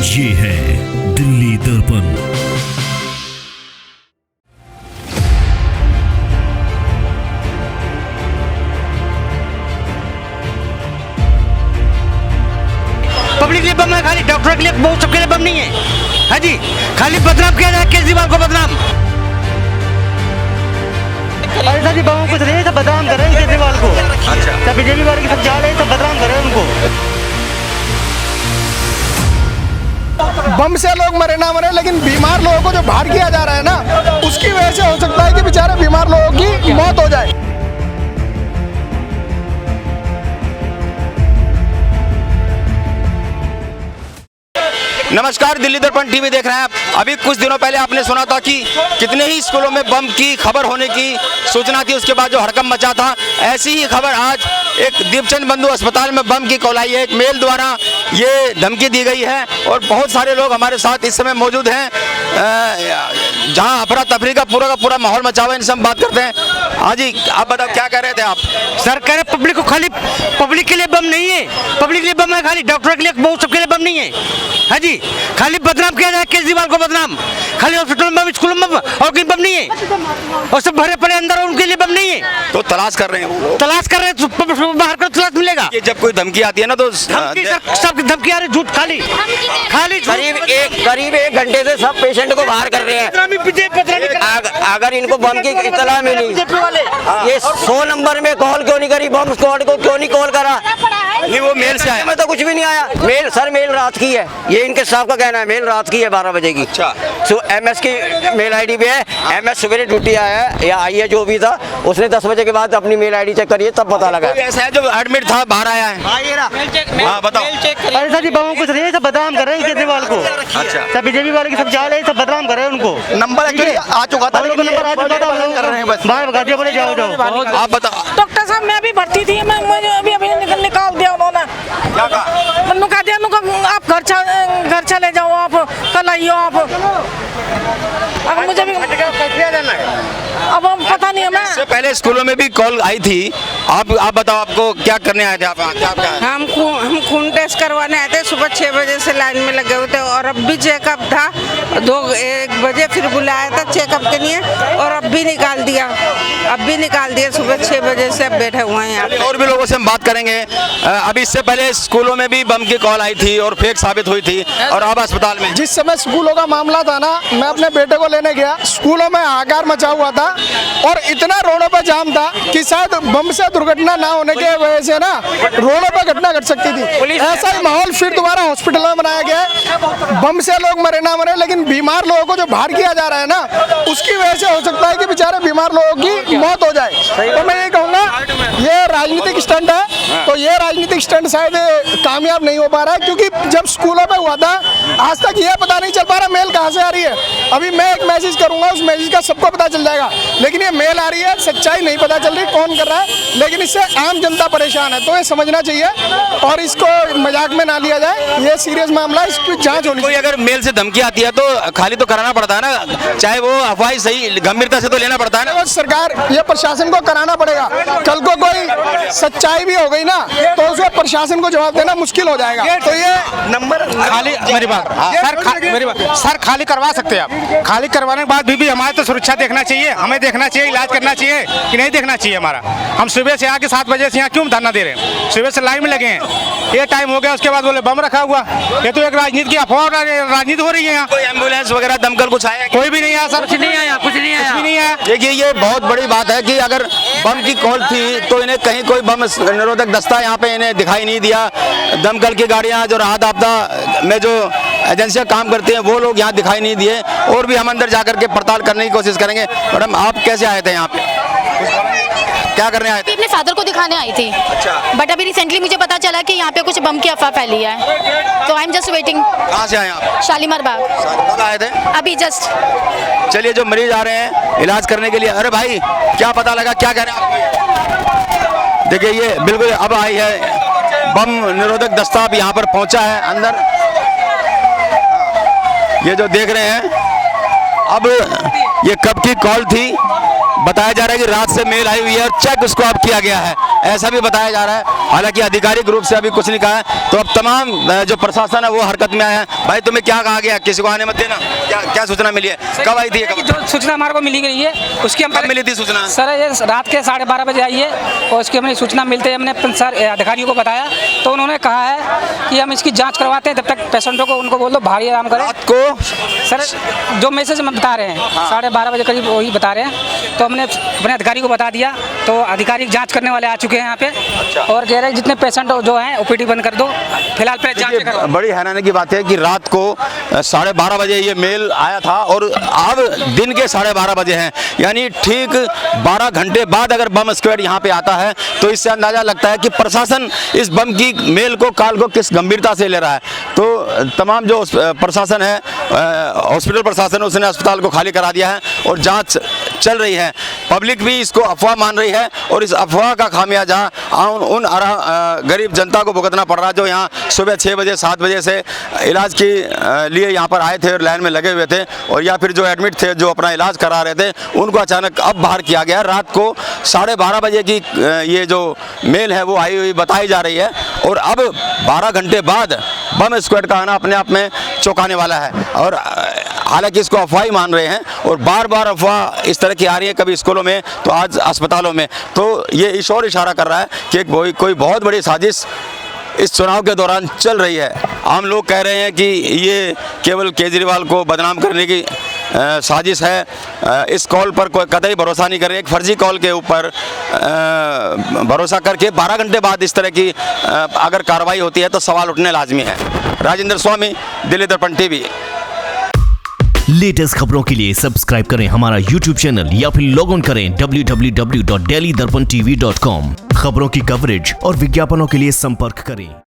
ये है दिल्ली दर्पण। पब्लिक के लिए बम है, खाली डॉक्टर के लिए, बहुत सबके लिए बम नहीं है। हाँ जी, खाली बदनाम किया जाए केजरीवाल को, बदनाम। ऐसा जी बमों कुछ नहीं, सब बदनाम कर रहे हैं केजरीवाल को। अच्छा, सब बीजेपी वाले की सब जा रहे हैं, सब बदनाम कर रहे हैं उनको। बम से लोग मरे ना मरे, लेकिन बीमार लोगों को जो बाहर किया जा रहा है ना, उसकी वजह से हो सकता है कि बेचारे बीमार लोगों की मौत हो जाए। नमस्कार, दिल्ली दर्पण टीवी देख रहे हैं आप। अभी कुछ दिनों पहले आपने सुना था कि कितने ही स्कूलों में बम की खबर होने की सूचना थी, उसके बाद जो हड़कंप मचा था। ऐसी ही खबर आज एक दीपचंद बंधु अस्पताल में बम की कॉल आई है। एक मेल द्वारा ये धमकी दी गई है और बहुत सारे लोग हमारे साथ इस समय मौजूद हैं, जहां अफरा तफरी का पूरा माहौल मचा हुआ है। इनसे हम बात करते हैं। हाँ जी, आप बताओ क्या कह रहे थे आप? सर कह रहे पब्लिक को, खाली पब्लिक के लिए बम नहीं है, पब्लिक के लिए बम है, खाली डॉक्टर के लिए, बहुत सबके लिए बम नहीं है। हाँ जी, खाली बदनाम किया जाए केजरीवाल को, बदनाम। खाली हॉस्पिटल में, स्कूल में और कहीं बम नहीं है, और सब भरे पड़े अंदर, उनके लिए बम नहीं है। तो तलाश कर रहे हैं, तलाश कर रहे हैं, बाहर का तलाश मिलेगा। ये जब कोई धमकी आती है ना, तो सब धमकी आ रही, झूठ, खाली करीब एक घंटे से सब पेशेंट को बाहर कर रहे हैं। अगर इनको बम की इत्तला मिली, ये 100 नंबर में कॉल क्यों नहीं करी, बम स्क्वाड को क्यों नहीं कॉल करा? नहीं, वो मेल से आया, मैं तो कुछ भी नहीं आया। मेल रात की है, ये इनके स्टाफ का कहना है, मेल रात की है 12 बजे की। अच्छा, तो MS की मेल ID पे है। MS सवेरे ड्यूटी आया है या आई है, जो भी था, उसने 10 बजे के बाद अपनी मेल ID चेक करी है, तब पता लगा। ऐसा है जो एडमिट था बाहर आया है। हाँ बताओ। ऐसा जी बमों कुछ नहीं, सब बदनाम कर रहे हैं केजरीवाल को। अच्छा, सब बीजेपी वाले की सब जा रहे हैं, सब बदनाम कर रहे हैं उनको। नंबर एक्चुअली आ चुका था, नंबर आ चुका था, कर रहे हैं बस, बाहर भगा दिया, बोले जाओ। आप बताओ। डॉक्टर साहब, मैं भी भर्ती थी, मुझे अभी निकाल दिया उन्होंने। क्या कहा? कहा दिया आप घर चले जाओ, आप कल आइयो आप। अब मुझे भी अब पता नहीं है। मैं इससे पहले स्कूलों में भी कॉल आई थी। आप बताओ, आपको क्या करने आए थे आप? हम खून टेस्ट करवाने आए थे, सुबह 6 बजे से लाइन में लगे हुए थे, और अब भी चेकअप था। 1 बजे फिर बुलाया था चेकअप के लिए, और अब भी निकाल दिया सुबह 6 बजे से। अब बैठे हुए हैं यहाँ पे। और भी लोगों से हम बात करेंगे। अभी इससे पहले स्कूलों में भी बम की कॉल आई थी और फेक साबित हुई थी, और अब अस्पताल में। जिस समय स्कूलों का मामला था ना, मैं अपने बेटे को लेने गया, स्कूलों में हाहाकार मचा हुआ था और इतना रोडों पर जाम था कि शायद बम से दुर्घटना ना होने के वजह से ना रोडों पर घटना घट सकती थी। ऐसा ही माहौल फिर दोबारा हॉस्पिटल में बनाया गया है। बम से लोग मरे ना मरे, लेकिन बीमार लोगों को जो बाहर किया जा रहा है ना, उसकी वजह से हो सकता है कि बेचारे बीमार लोगों की मौत हो जाए। तो मैं ये कहूँगा, ये राजनीतिक स्टंट है, तो ये राजनीतिक स्टंट शायद कामयाब नहीं हो पा रहा है, क्योंकि जब स्कूलों में हुआ था, आज तक ये पता नहीं चल पा रहा मेल कहाँ से आ रही है। अभी मैं एक मैसेज करूंगा, उस मैसेज का सबको पता चल जाएगा, लेकिन ये मेल आ रही है, सच्चाई नहीं पता चल रही कौन कर रहा है, लेकिन इससे आम जनता परेशान है। तो ये समझना चाहिए और इसको मजाक में ना लिया जाए, ये सीरियस मामला है, इसकी जांच होनी चाहिए। अगर मेल से धमकी आती है तो खाली तो कराना पड़ता है ना, चाहे वो अफवाह सही गंभीरता से तो लेना पड़ता है ना। सरकार, ये प्रशासन को कराना पड़ेगा। कल को कोई सच्चाई भी हो गई ना, तो उसे प्रशासन को जवाब देना मुश्किल हो जाएगा। तो ये नंबर खाली, मेरी बात सर, खाली करवा सकते हैं आप। खाली करवाने के बाद भी हमारे तो सुरक्षा देखना चाहिए, हमें देखना चाहिए, इलाज करना चाहिए कि नहीं देखना चाहिए हमारा। हम सुबह से आके 7 बजे से यहाँ क्यों धरना दे रहे हैं? सुबह से लाइन में लगे हैं, ये टाइम हो गया, उसके बाद बोले बम रखा हुआ। ये तो एक राजनीति की अफवाह, राजनीति हो रही है यहाँ। कोई एम्बुलेंस वगैरह दमकल कुछ आया? कोई भी नहीं आया सर, कुछ नहीं आया। देखिए, ये बहुत बड़ी बात है कि अगर बम की कॉल थी तो इन्हें कहीं कोई बम निरोधक दस्ता यहाँ पे इन्हें दिखाई नहीं दिया। दमकल की गाड़ियाँ, जो राहत आपदा में जो एजेंसियां काम करती हैं, वो लोग यहाँ दिखाई नहीं दिए। और भी हम अंदर जाकर के पड़ताल करने की कोशिश करेंगे। मैडम, आप कैसे आए थे यहाँ पे, क्या करने आए थे? अपने फादर को दिखाने आई थी। अच्छा। बट अभी रिसेंटली मुझे पता चला कि यहाँ पे कुछ बम की अफवाह फैली है, तो आई एम जस्ट वेटिंग। कहाँ से आए आप? शालीमार बाग। कब आए थे? अभी जस्ट। चलिए, जो मरीज आ रहे हैं इलाज करने के लिए। अरे भाई, क्या पता लगा, क्या कह रहे हैं आप? देखिए, ये बिल्कुल अब आई है बम निरोधक दस्ता, अब यहाँ पर पहुँचा है अंदर। ये जो देख रहे हैं, अब ये कब की कॉल थी, बताया जा रहा है कि रात से मेल आई हुई है और चेक उसको अब किया गया है। ऐसा भी बताया जा रहा है। हालांकि आधिकारिक रूप से अभी कुछ नहीं कहा है। तो अब तमाम जो प्रशासन है वो हरकत में आया है। भाई तुम्हें क्या कहा गया, किसी को आने मत देना, क्या सूचना मिली है, कब आई थी? जो सूचना हमारे को मिली गई है उसकी हम कब मिली थी सूचना? सर ये रात के 12:30 बजे आई है और उसकी हमने सूचना मिलते ही हमने सर अधिकारियों को बताया तो उन्होंने कहा है कि हम इसकी जांच करवाते हैं, जब तक पेशेंटों को उनको बोल दो भारी आराम करें। रात को सर जो मैसेज हम बता रहे हैं 12:30 बजे करीब वही बता रहे हैं, तो हमने अपने अधिकारी को बता दिया, तो अधिकारी जांच करने वाले आ चुके हैं यहाँ पे और कह रहे हैं जितने पेशेंट जो हैं ओपीडी बंद कर दो, फिलहाल पे जांच करो। बड़ी हैरानी की बात है कि रात को 12:30 बजे ये मेल आया था और अब दिन के 12:30 बजे हैं, यानी ठीक 12 घंटे बाद अगर बम स्क्वाड यहाँ पे आता है तो इससे अंदाजा लगता है कि प्रशासन इस बम की मेल को काल को किस गंभीरता से ले रहा है। तो तमाम जो प्रशासन है, हॉस्पिटल प्रशासन, उसने अस्पताल को खाली करा दिया है और जांच चल रही है। पब्लिक भी इसको अफवाह मान रही है और इस अफवाह का खामियाजा उन गरीब जनता को भुगतना पड़ रहा है जो यहाँ सुबह 6 बजे 7 बजे से इलाज के लिए यहाँ पर आए थे और लाइन में लगे हुए थे, और या फिर जो एडमिट थे जो अपना इलाज करा रहे थे उनको अचानक अब बाहर किया गया। रात को 12:30 बजे की ये जो मेल है वो आई हुई बताई जा रही है और अब 12 घंटे बाद बम स्क्वाड का आना अपने आप में चौंकाने वाला है। और हालांकि इसको अफवाह ही मान रहे हैं और बार बार अफवाह इस तरह की आ रही है, कभी स्कूलों में तो आज अस्पतालों में। तो ये इस ओर इशारा कर रहा है कि कोई बहुत बड़ी साजिश इस चुनाव के दौरान चल रही है। आम लोग कह रहे हैं कि ये केवल केजरीवाल को बदनाम करने की साजिश है। इस कॉल पर कोई कतई भरोसा नहीं कर रहे, एक फर्जी कॉल के ऊपर भरोसा करके 12 घंटे बाद इस तरह की अगर कार्रवाई होती है तो सवाल उठने लाजमी है। राजेंद्र स्वामी, दिल्ली दर्पण टीवी। लेटेस्ट खबरों के लिए सब्सक्राइब करें हमारा YouTube चैनल या फिर लॉग ऑन करें www.delhidarpantv.com। खबरों की कवरेज और विज्ञापनों के लिए संपर्क करें।